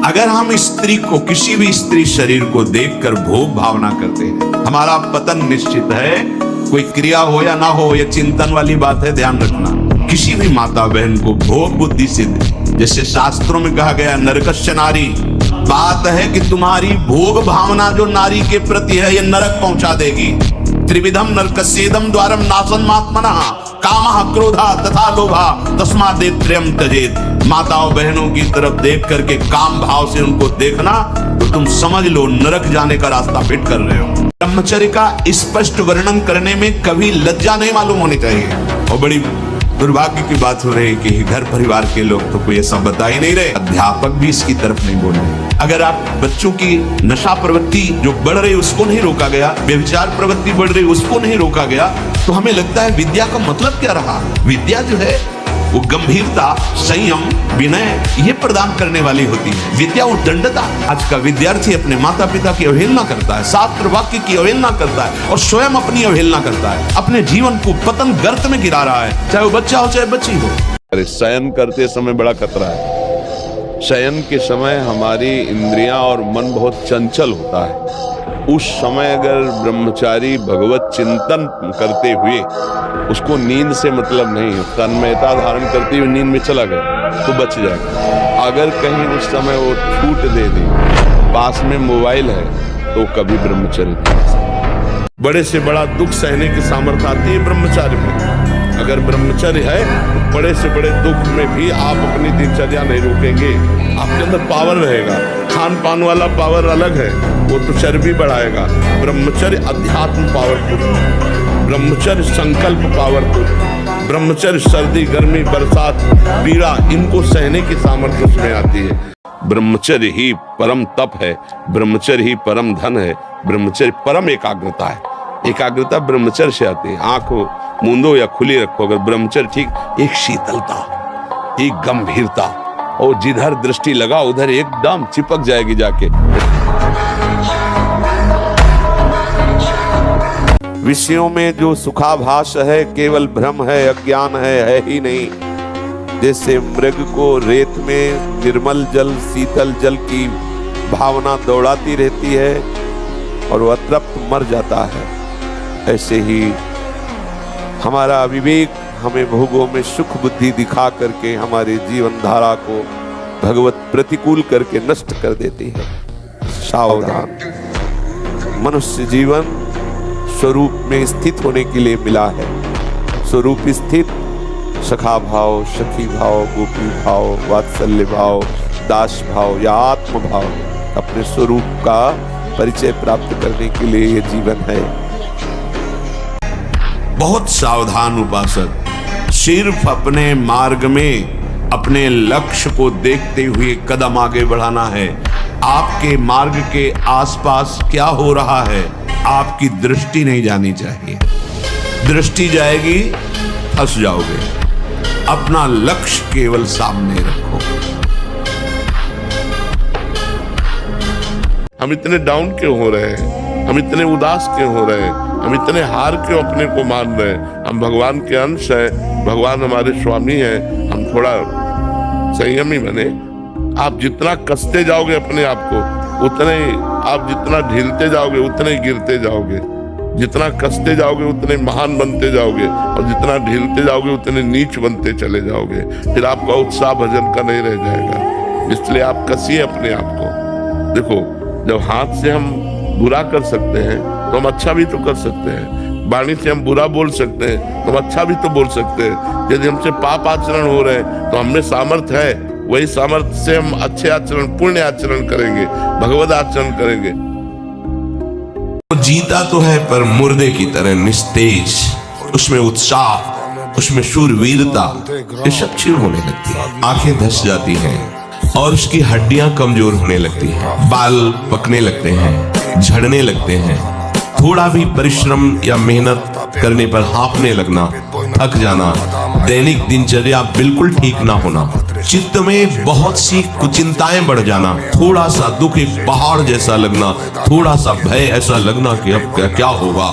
अगर हम स्त्री को, किसी भी स्त्री शरीर को देखकर भोग भावना करते हैं, हमारा पतन निश्चित है। कोई क्रिया हो या ना हो, ये चिंतन वाली बात है, ध्यान रखना। किसी भी माता बहन को भोग बुद्धि सिद्ध, जैसे शास्त्रों में कहा गया नरकस्य नारी, बात है कि तुम्हारी भोग भावना जो नारी के प्रति है, ये नरक पहुंचा देगी। त्रिविधम नरकस्येदम द्वारम नासन्मात्मनः कामः क्रोधः तथा लोभः तस्मादेत्रयम् त्यजेत्। माताओं बहनों की तरफ देख करके काम भाव से उनको देखना, तो तुम समझ लो नरक जाने का रास्ता फिट कर रहे हो। ब्रह्मचर्य का स्पष्ट वर्णन करने में कभी लज्जा नहीं मालूम होनी चाहिए। और बड़ी दुर्भाग्य की बात हो रही है कि घर परिवार के लोग तो कोई ऐसा बता ही नहीं रहे, अध्यापक भी इसकी तरफ नहीं बोल रहे। अगर आप बच्चों की नशा प्रवृत्ति जो बढ़ रही उसको नहीं रोका गया, व्यभिचार प्रवृत्ति बढ़ रही उसको नहीं रोका गया, तो हमें लगता है विद्या का मतलब क्या रहा। विद्या जो है वो गंभीरता, संयम, विनय ये प्रदान करने वाली होती है। विद्या उद्दंडता। आज का विद्यार्थी अपने माता पिता की अवहेलना करता है, शास्त्र वाक्य की अवहेलना करता है और स्वयं अपनी अवहेलना करता है, अपने जीवन को पतन गर्त में गिरा रहा है, चाहे वो बच्चा हो चाहे बच्ची हो। अरे शयन करते समय बड़ा खतरा है। शयन के समय हमारी इंद्रियां और मन बहुत चंचल होता है। उस समय अगर ब्रह्मचारी भगवत चिंतन करते हुए, उसको नींद से मतलब नहीं है, तन्मयता धारण करते हुए नींद में चला गया तो बच जाएगा। अगर कहीं उस समय वो छूट दे दे, पास में मोबाइल है, तो कभी ब्रह्मचर्य नहीं। बड़े से बड़ा दुख सहने की सामर्थ्य आती है ब्रह्मचार्य में। अगर ब्रह्मचर्य है तो बड़े से बड़े दुख में भी आप अपनी दिनचर्या नहीं रोकेंगे, आपके अंदर पावर रहेगा। खान पान वाला पावर अलग है, वो तो चर्बी बढ़ाएगा। ब्रह्मचर्य अध्यात्म पावरफुल, ब्रह्मचर्य संकल्प पावरफुल, ब्रह्मचर्य सर्दी गर्मी बरसात पीड़ा इनको सहने की सामर्थ्य उसमें आती है। ब्रह्मचर्य ही परम तप है, ब्रह्मचर्य ही परम धन है, ब्रह्मचर्य परम एकाग्रता है। एकाग्रता ब्रह्मचर्य से आती है। आंख मूंदो या खुली रखो, अगर ब्रह्मचर्य ठीक, एक शीतलता, एक गंभीरता, और जिधर दृष्टि लगा उधर एकदम चिपक जाएगी जाके। विषयों में जो सुखाभास है केवल भ्रम है, अज्ञान है ही नहीं। जैसे मृग को रेत में निर्मल जल, शीतल जल की भावना दौड़ाती रहती है और वह अतृप्त मर जाता है, ऐसे ही हमारा विवेक हमें भोगों में सुख बुद्धि दिखा करके हमारे जीवन धारा को भगवत प्रतिकूल करके नष्ट कर देती है। सावधान। मनुष्य जीवन स्वरूप में स्थित होने के लिए मिला है। स्वरूप स्थित सखा भाव, सखी भाव, गोपी भाव, वात्सल्य भाव, दास भाव या आत्म भाव, अपने स्वरूप का परिचय प्राप्त करने के लिए यह जीवन है। बहुत सावधान उपासक, सिर्फ अपने मार्ग में अपने लक्ष्य को देखते हुए कदम आगे बढ़ाना है। आपके मार्ग के आसपास क्या हो रहा है आपकी दृष्टि नहीं जानी चाहिए। दृष्टि जाएगी फंस जाओगे। अपना लक्ष्य केवल सामने रखो। हम इतने डाउन क्यों हो रहे हैं? हम इतने उदास क्यों हो रहे हैं? हम इतने हार क्यों अपने को मान रहे हैं? हम भगवान के अंश हैं, भगवान हमारे स्वामी हैं। हम थोड़ा संयमी बने। आप जितना कसते जाओगे अपने आप को, उतने आप जितना ढीलते जाओगे उतने गिरते जाओगे। जितना कसते जाओगे उतने महान बनते जाओगे, और जितना ढीलते जाओगे उतने नीच बनते चले जाओगे। फिर आपका उत्साह भजन का नहीं रह जाएगा। इसलिए आप कसिए अपने आप को। देखो, जब हाथ से हम बुरा कर सकते हैं तो हम अच्छा भी तो कर सकते हैं। वाणी से हम बुरा बोल सकते हैं तो हम अच्छा भी तो बोल सकते हैं। यदि हमसे पाप आचरण हो रहे हैं तो हमें सामर्थ्य है, वही सामर्थ्य से हम अच्छे आचरण, पुण्य आचरण करेंगे, भगवत आचरण करेंगे। जीता तो है पर मुर्दे की तरह निस्तेज, उसमें उत्साह, उसमें शूरवीरता, ये सब क्षीण होने लगती है। आंखें धस जाती हैं और उसकी हड्डियां कमजोर होने लगती हैं, बाल पकने लगते हैं, झड़ने लगते हैं। थोड़ा भी परिश्रम या मेहनत करने पर हांफने लगना, थक जाना, दैनिक दिनचर्या बिल्कुल ठीक ना होना, चित्त में बहुत सी कुचिंताएं बढ़ जाना, थोड़ा सा दुख एक पहाड़ जैसा लगना, थोड़ा सा भय ऐसा लगना कि अब क्या होगा।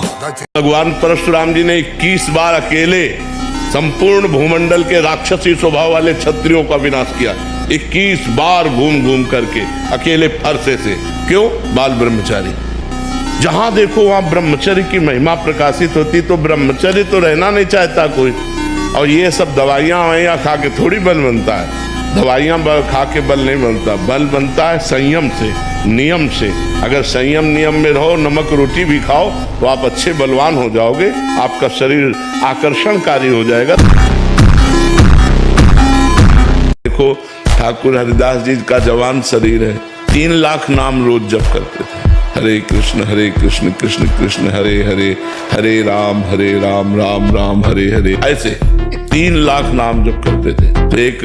भगवान परशुराम जी ने 21 बार अकेले संपूर्ण भूमंडल के राक्षसी स्वभाव वाले क्षत्रियों का विनाश किया। 21 बार घूम घूम करके अकेले फरसे से। क्यों? बाल ब्रह्मचारी। जहां देखो वहां ब्रह्मचर्य की महिमा प्रकाशित होती, तो ब्रह्मचर्य तो रहना नहीं चाहता कोई। और ये सब दवाइयां ववाइयां खा के थोड़ी बल बनता है। दवाइयां खा के बल नहीं बनता, बल बनता है संयम से, नियम से। अगर संयम नियम में रहो, नमक रोटी भी खाओ, तो आप अच्छे बलवान हो जाओगे, आपका शरीर आकर्षणकारी हो जाएगा। देखो ठाकुर हरिदास जी का जवान शरीर है, 3 लाख नाम रोज जप करते थे। हरे कृष्ण कृष्ण कृष्ण हरे हरे, हरे राम राम राम हरे हरे, ऐसे 3 लाख नाम जप करते थे। तो एक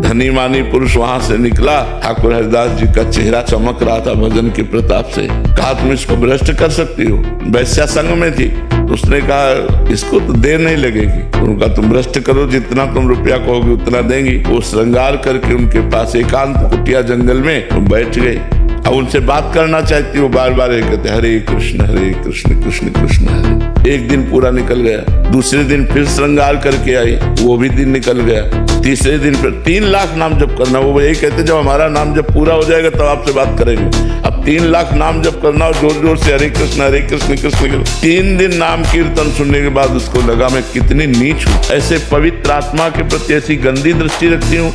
धनी मानी पुरुष वहां से निकला, ठाकुर हरिदास जी का चेहरा चमक रहा था भजन के प्रताप से। कहा तुम इसको भ्रष्ट कर सकती हो? वैश्या संग में थी, तो उसने कहा इसको तो देर नहीं लगेगी। उनका तुम भ्रष्ट करो, जितना तुम रुपया कहोगे उतना देंगी। वो श्रृंगार करके उनके पास एकांत कुटिया जंगल में बैठ गए। अब उनसे बात करना चाहती, वो बार बार कहते हरे कृष्ण कृष्ण कृष्ण हरे। एक दिन पूरा निकल गया, दूसरे दिन फिर श्रृंगार करके आई, वो भी दिन निकल गया। तीसरे दिन फिर 3 लाख नाम जप करना। वो यही कहते जब हमारा नाम जब पूरा हो जाएगा तब आपसे बात करेंगे। अब 3 लाख नाम जप करना और जोर जोर से हरे कृष्ण कृष्ण कृष्ण। 3 दिन नाम कीर्तन सुनने के बाद उसको लगा मैं कितनी नीच हूँ, ऐसे पवित्र आत्मा के प्रति ऐसी गंदी दृष्टि रखती हूँ।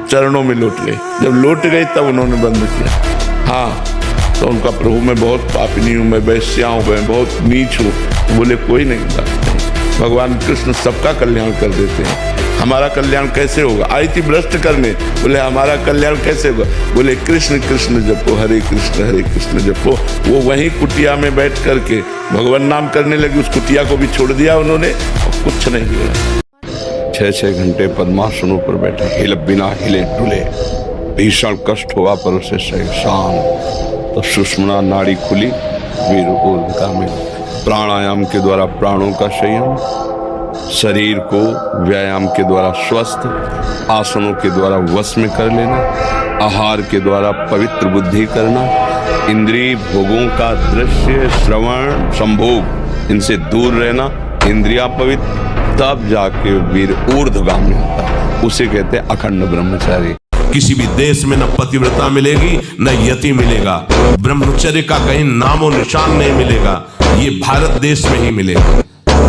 चरणों में लौट गए। जब लौट गई तब उन्होंने बंद किया। हाँ, तो उनका प्रभु मैं बहुत पापिनी हूँ, मैं वैश्या हूँ, मैं बहुत नीच हूँ। बोले कोई नहीं बात नहीं, भगवान कृष्ण सबका कल्याण कर देते हैं। हमारा कल्याण कैसे होगा? आई थी भ्रष्ट करने, बोले हमारा कल्याण कैसे होगा? बोले कृष्ण कृष्ण जपो, हरे कृष्ण जपो। वो वहीं कुटिया में बैठ करके भगवान नाम करने लगी। उस कुटिया को भी छोड़ दिया उन्होंने और कुछ नहीं हुआ। 6-6 घंटे पद्मासनों पर बैठे, हिल बिना हिले डुले, भीषण कष्ट हुआ पर उसे शांत। तो सुषुम्ना नाड़ी खुली, वीर ऊर्ध्वता में प्राणायाम के द्वारा प्राणों का संयम, शरीर को व्यायाम के द्वारा स्वस्थ, आसनों के द्वारा वश में कर लेना, आहार के द्वारा पवित्र बुद्धि करना, इंद्रिय भोगों का दृश्य श्रवण संभोग इनसे दूर रहना, इंद्रिया पवित्र, तब जाके वीर ऊर्ध्वगामी होता है। उसे कहते हैं अखंड ब्रह्मचारी। किसी भी देश में न पतिव्रता मिलेगी न यति मिलेगा, ब्रह्मचर्य का कहीं नामो निशान नहीं मिलेगा। ये भारत देश में ही मिलेगा।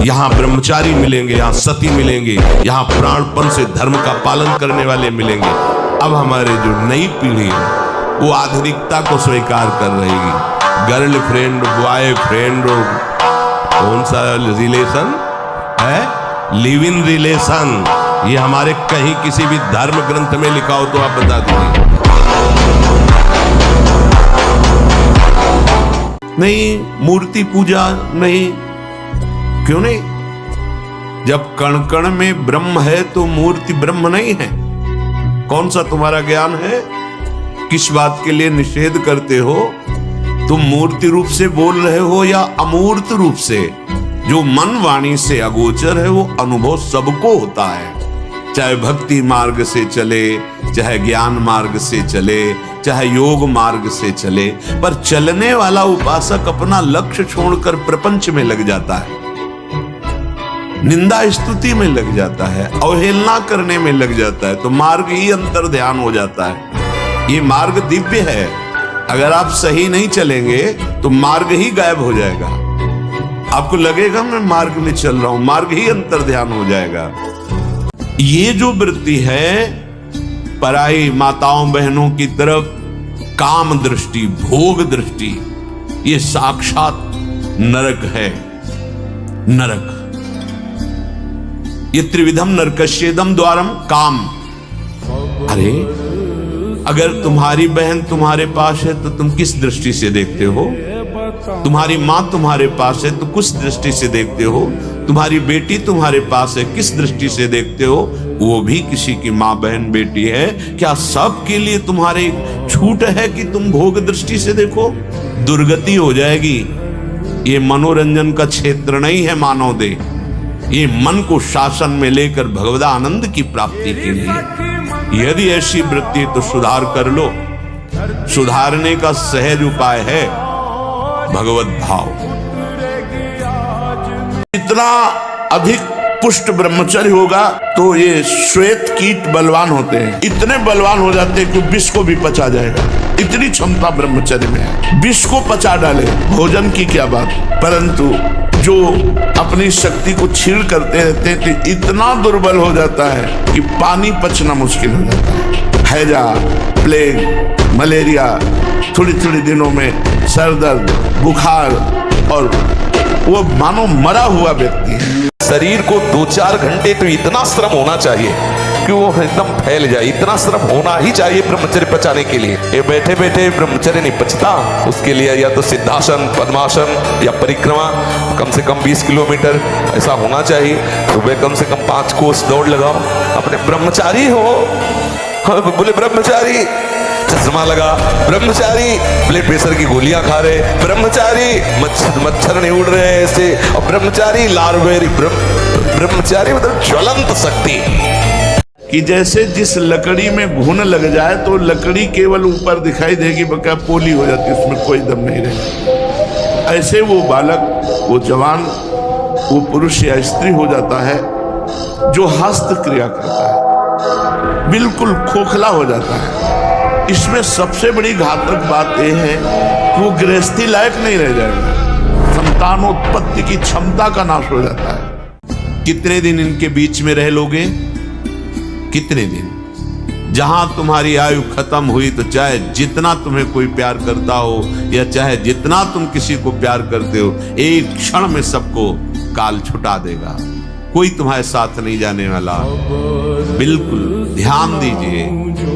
यहाँ ब्रह्मचारी मिलेंगे, यहाँ सती मिलेंगे, यहाँ प्राणपण से धर्म का पालन करने वाले मिलेंगे। अब हमारे जो नई पीढ़ी है वो आधुनिकता को स्वीकार कर रहेगी। गर्लफ्रेंड, बॉयफ्रेंड, कौन सा रिलेशन है, लिव इन रिलेशन, ये हमारे कहीं किसी भी धर्म ग्रंथ में लिखा हो तो आप बता दीजिए। नहीं, मूर्ति पूजा नहीं। क्यों नहीं? जब कण कण में ब्रह्म है तो मूर्ति ब्रह्म नहीं है। कौन सा तुम्हारा ज्ञान है? किस बात के लिए निषेध करते हो? तुम मूर्ति रूप से बोल रहे हो या अमूर्त रूप से? जो मन वाणी से अगोचर है वो अनुभव सबको होता है, चाहे भक्ति मार्ग से चले, चाहे ज्ञान मार्ग से चले, चाहे योग मार्ग से चले। पर चलने वाला उपासक अपना लक्ष्य छोड़कर प्रपंच में लग जाता है, निंदा स्तुति में लग जाता है, अवहेलना करने में लग जाता है, तो मार्ग ही अंतर ध्यान हो जाता है। ये मार्ग दिव्य है, अगर आप सही नहीं चलेंगे तो मार्ग ही गायब हो जाएगा। आपको लगेगा मैं मार्ग में चल रहा हूं, मार्ग ही अंतर ध्यान हो जाएगा। ये जो वृत्ति है पराई माताओं बहनों की तरफ, काम दृष्टि, भोग दृष्टि, ये साक्षात नरक है। नरक, ये त्रिविधम नरकस्येदम द्वारम काम। अरे अगर तुम्हारी बहन तुम्हारे पास है तो तुम किस दृष्टि से देखते हो? तुम्हारी माँ तुम्हारे पास है तो किस दृष्टि से देखते हो? तुम्हारी बेटी तुम्हारे पास है, किस दृष्टि से देखते हो? वो भी किसी की माँ बहन बेटी है। क्या सबके लिए तुम्हारे छूट है कि तुम भोग दृष्टि से देखो? दुर्गति हो जाएगी। ये मनोरंजन का क्षेत्र नहीं है मानव देह, ये मन को शासन में लेकर भगवद आनंद की प्राप्ति के लिए। यदि ऐसी वृत्ति तो सुधार कर लो। सुधारने का सहज उपाय है भगवत भाव। जितना अधिक पुष्ट ब्रह्मचर्य होगा तो ये श्वेत कीट बलवान होते हैं, इतने बलवान हो जाते हैं कि विष को भी पचा जाएगा, इतनी क्षमता ब्रह्मचर्य में है। विष को पचा डाले, भोजन की क्या बात। परंतु जो अपनी शक्ति को छीण करते रहते हैं तो इतना दुर्बल हो जाता है कि पानी पचना मुश्किल हो जाता है। हैजा, प्लेग, मलेरिया, थोड़ी थोड़ी दिनों में सर दर्द, बुखार, और वो मानो मरा हुआ व्यक्ति है। शरीर को 2-4 घंटे तो इतना श्रम होना चाहिए कि वो एकदम फैल जाए, इतना श्रम होना ही चाहिए ब्रह्मचर्य पचाने के लिए। ये बैठे बैठे ब्रह्मचर्य नहीं पचता, उसके लिए या तो सिद्धासन, पद्मासन या परिक्रमा कम से कम 20 किलोमीटर ऐसा होना चाहिए। सुबह कम से कम 5 कोस दौड़ लगाओ। अपने ब्रह्मचारी हो, बोले ब्रह्मचारी चश्मा लगा, ब्रह्मचारी ब्लड प्रेशर की गोलियां खा रहे, ब्रह्मचारी मच्छर नहीं उड़ रहे ऐसे, और ब्रह्मचारी लार्वेरी, ब्रह्मचारी मतलब ज्वलंत शक्ति। कि जैसे जिस लकड़ी में घुन लग जाए तो लकड़ी केवल ऊपर दिखाई देगी, बका पोली हो जाती है, उसमें कोई दम नहीं रहेगा। ऐसे वो बालक, वो जवान, वो पुरुष या स्त्री हो जाता है जो हस्त क्रिया करता है, बिल्कुल खोखला हो जाता है। इसमें सबसे बड़ी घातक बात यह है कि वो गृहस्थी लायक नहीं रह जाएगा, संतानोत्पत्ति की क्षमता का नाश हो जाता है। कितने दिन इनके बीच में रह लोगे? कितने दिन? जहां तुम्हारी आयु खत्म हुई तो चाहे जितना तुम्हें कोई प्यार करता हो या चाहे जितना तुम किसी को प्यार करते हो, एक क्षण में सबको काल छुटा देगा, कोई तुम्हारे साथ नहीं जाने वाला। बिल्कुल ध्यान दीजिए,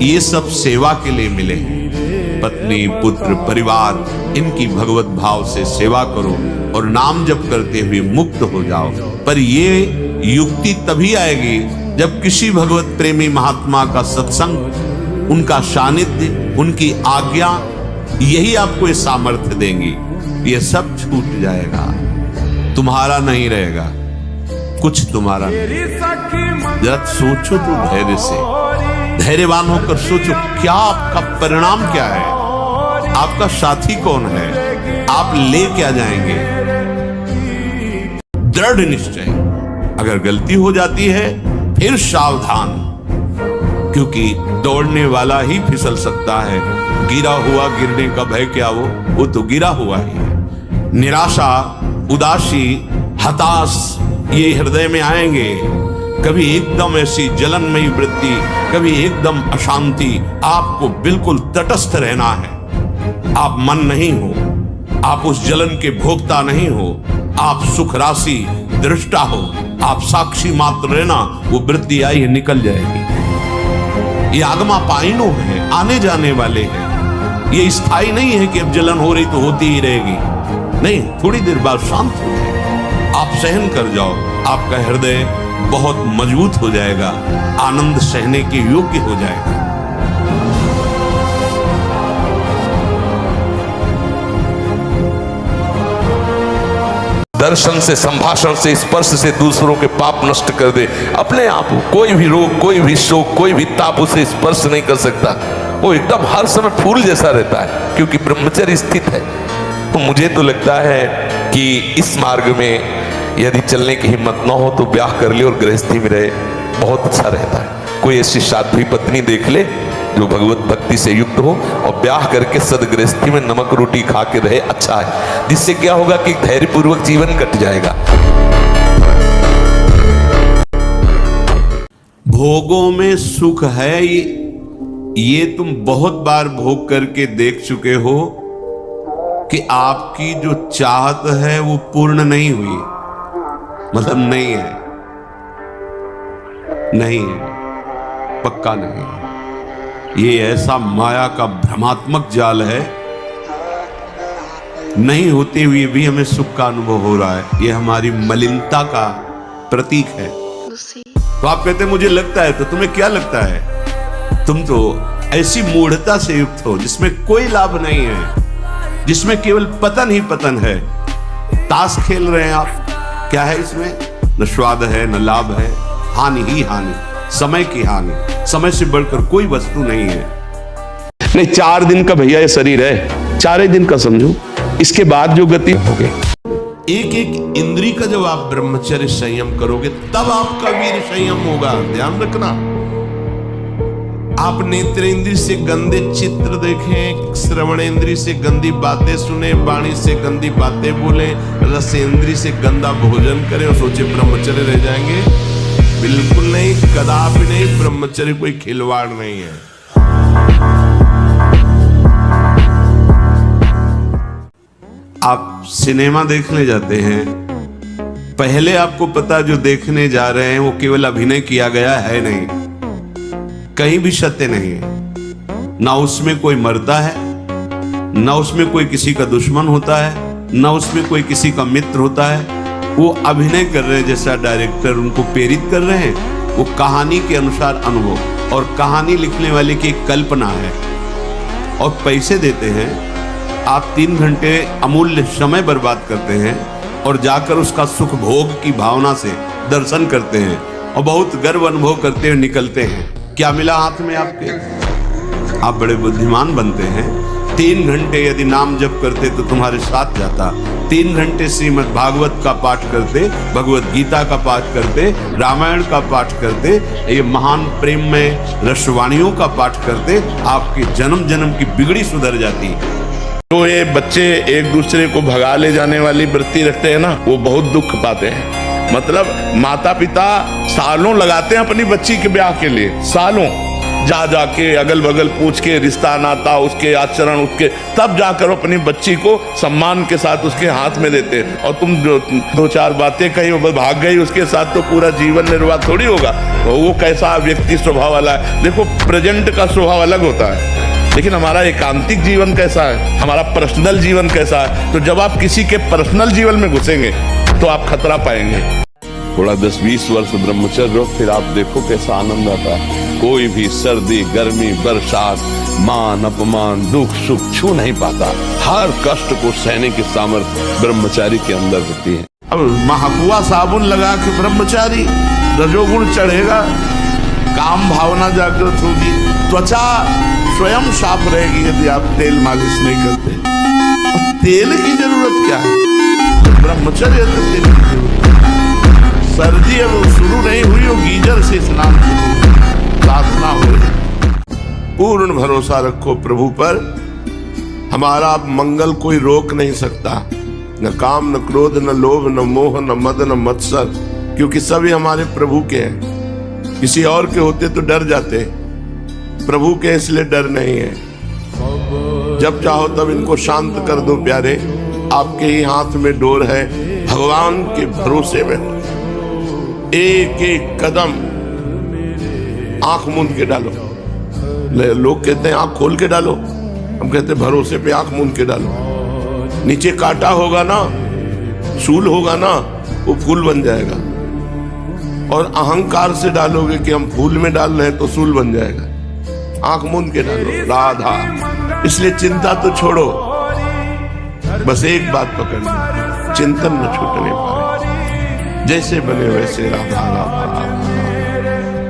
ये सब सेवा के लिए मिले हैं। पत्नी, पुत्र, परिवार, इनकी भगवत भाव से सेवा करो और नाम जप करते हुए मुक्त हो जाओ। पर ये युक्ति तभी आएगी जब किसी भगवत प्रेमी महात्मा का सत्संग, उनका सानिध्य, उनकी आज्ञा, यही आपको ये सामर्थ्य देंगी। ये सब छूट जाएगा, तुम्हारा नहीं रहेगा, कुछ तुम्हारा नहीं। जरा सोचो तो धैर्य से, धैर्यवान होकर सोचो क्या आपका परिणाम क्या है, आपका साथी कौन है, आप ले क्या जाएंगे। दृढ़ निश्चय। अगर गलती हो जाती है फिर सावधान, क्योंकि दौड़ने वाला ही फिसल सकता है। गिरा हुआ गिरने का भय क्या, वो तो गिरा हुआ ही है। निराशा, उदासी, हताश ये हृदय में आएंगे। कभी एकदम ऐसी जलनमयी वृत्ति, कभी एकदम अशांति। आपको बिल्कुल तटस्थ रहना है। आप मन नहीं हो, आप उस जलन के भोक्ता नहीं हो, आप सुख राशि दृष्टा हो, आप साक्षी मात्र रहना। वो वृत्ति आई है, निकल जाएगी। ये आगमा पाइनो है, आने जाने वाले हैं। ये स्थायी नहीं है कि अब जलन हो रही तो होती ही रहेगी, नहीं, थोड़ी देर बाद शांत हो जाएगी। आप सहन कर जाओ, आपका हृदय बहुत मजबूत हो जाएगा, आनंद सहने के योग्य हो जाएगा। दर्शन से, संभाषण से, स्पर्श से दूसरों के पाप नष्ट कर दे। अपने आप कोई भी रोग, कोई भी शोक, कोई भी ताप उसे स्पर्श नहीं कर सकता। वो एकदम हर समय फूल जैसा रहता है, क्योंकि ब्रह्मचर्य स्थित है। तो मुझे तो लगता है कि इस मार्ग में यदि चलने की हिम्मत न हो तो ब्याह कर ले और गृहस्थी में रहे, बहुत अच्छा रहता है। कोई ऐसी साध्वी पत्नी देख ले जो भगवत भक्ति से युक्त हो और ब्याह करके सदगृहस्थी में नमक रोटी खा के रहे, अच्छा है। जिससे क्या होगा कि धैर्यपूर्वक जीवन कट जाएगा। भोगों में सुख है, ये तुम बहुत बार भोग करके देख चुके हो कि आपकी जो चाहत है वो पूर्ण नहीं हुई, मतलब नहीं है, नहीं है, पक्का नहीं है। ये ऐसा माया का भ्रमात्मक जाल है, नहीं होते हुए भी हमें सुख का अनुभव हो रहा है। ये हमारी मलिनता का प्रतीक है। तो आप कहते हैं मुझे लगता है, तो तुम्हें क्या लगता है? तुम तो ऐसी मूढ़ता से युक्त हो जिसमें कोई लाभ नहीं है, जिसमें केवल पतन ही पतन है। ताश खेल रहे हैं आप, क्या है इसमें? न स्वाद है, न लाभ है, हानि ही हानि, समय की हानि। समय से बढ़कर कोई वस्तु नहीं है। नहीं, 4 दिन का भैया ये शरीर है, 4 दिन का समझो, इसके बाद जो गति होगी एक एक इंद्री का जब आप ब्रह्मचर्य संयम करोगे तब आपका वीर संयम होगा। ध्यान रखना, आप नेत्रेंद्री से गंदे चित्र देखें, श्रवणेंद्री से गंदी बातें सुने, वाणी से गंदी बातें बोले, रसेंद्री से गंदा भोजन करें और सोचे ब्रह्मचर्य रह जाएंगे। बिल्कुल नहीं, कदापि नहीं। ब्रह्मचर्य कोई खिलवाड़ नहीं है। आप सिनेमा देखने जाते हैं, पहले आपको पता जो देखने जा रहे हैं वो केवल अभिनय किया गया है नहीं, कहीं भी सत्य नहीं है। ना उसमें कोई मरता है, ना उसमें कोई किसी का दुश्मन होता है, ना उसमें कोई किसी का मित्र होता है। वो अभिनय कर रहे हैं, जैसा डायरेक्टर उनको प्रेरित कर रहे हैं। वो कहानी के अनुसार अनुभव, और कहानी लिखने वाले की एक कल्पना है, और पैसे देते हैं। आप 3 घंटे अमूल्य समय बर्बाद करते हैं और जाकर उसका सुख भोग की भावना से दर्शन करते हैं और बहुत गर्व अनुभव करते हुए निकलते हैं। क्या मिला हाथ में आपके? आप बड़े बुद्धिमान बनते हैं। 3 घंटे यदि नाम जप करते तो तुम्हारे साथ जाता। 3 घंटे श्रीमद् भागवत का पाठ करते, भगवत गीता का पाठ करते, रामायण का पाठ करते, ये महान प्रेम में रसवाणियों का पाठ करते, आपके जन्म जन्म की बिगड़ी सुधर जाती। तो ये बच्चे एक दूसरे को भगा ले जाने वाली वृत्ति रखते हैं ना, वो बहुत दुख पाते हैं। मतलब माता पिता सालों लगाते हैं अपनी बच्ची के ब्याह के लिए, सालों जा जाके अगल बगल पूछ के रिश्ता नाता, उसके आचरण, उसके, तब जाकर अपनी बच्ची को सम्मान के साथ उसके हाथ में देते हैं। और तुम जो 2-4 बातें कही भाग गई उसके साथ, तो पूरा जीवन निर्वाह थोड़ी होगा। तो वो कैसा व्यक्ति स्वभाव वाला है? देखो, प्रेजेंट का स्वभाव अलग होता है, लेकिन हमारा एकांतिक जीवन कैसा है, हमारा पर्सनल जीवन कैसा है। तो जब आप किसी के पर्सनल जीवन में घुसेंगे तो आप खतरा पाएंगे। थोड़ा 10-20 वर्ष ब्रह्मचर्य रहो, फिर आप देखो कैसा आनंद आता है। कोई भी सर्दी, गर्मी, बरसात, मान अपमान, दुख सुख छू नहीं पाता। हर कष्ट को सहने की सामर्थ्य ब्रह्मचारी के अंदर होती है। अब महाकुआ साबुन लगा के ब्रह्मचारी, रजोगुण चढ़ेगा, काम भावना जागृत होगी, त्वचा स्वयं साफ रहेगी यदि आप तेल मालिश नहीं करते। तेल की जरूरत क्या है? ब्रह्मचर्य तो तेल की जरूरत है। सर्दी अब शुरू नहीं हुई हो, गीजर से स्नान शुरू, साधना हो। पूर्ण भरोसा रखो प्रभु पर। हमारा मंगल कोई रोक नहीं सकता, न काम, न क्रोध, न लोभ, न मोह, न मद, न मत्सर, क्योंकि सभी हमारे प्रभु के हैं। किसी और के होते तो डर जाते, प्रभु के इसलिए डर नहीं है। जब चाहो तब इनको शांत कर दो प्यारे, आपके ही हाथ में डोर है। भगवान के भरोसे में एक एक कदम आंख मूंद के डालो। लोग कहते हैं आंख खोल के डालो, हम कहते हैं भरोसे पे आंख मूंद के डालो। नीचे कांटा होगा ना, शूल होगा ना, वो फूल बन जाएगा। और अहंकार से डालोगे कि हम फूल में डाल रहे हैं तो सूल बन जाएगा। आंख मूंद के डालो, राधा। इसलिए चिंता तो छोड़ो, बस एक बात पकड़नी, चिंतन न छूटने पाए। जैसे बने वैसे राधा राधा।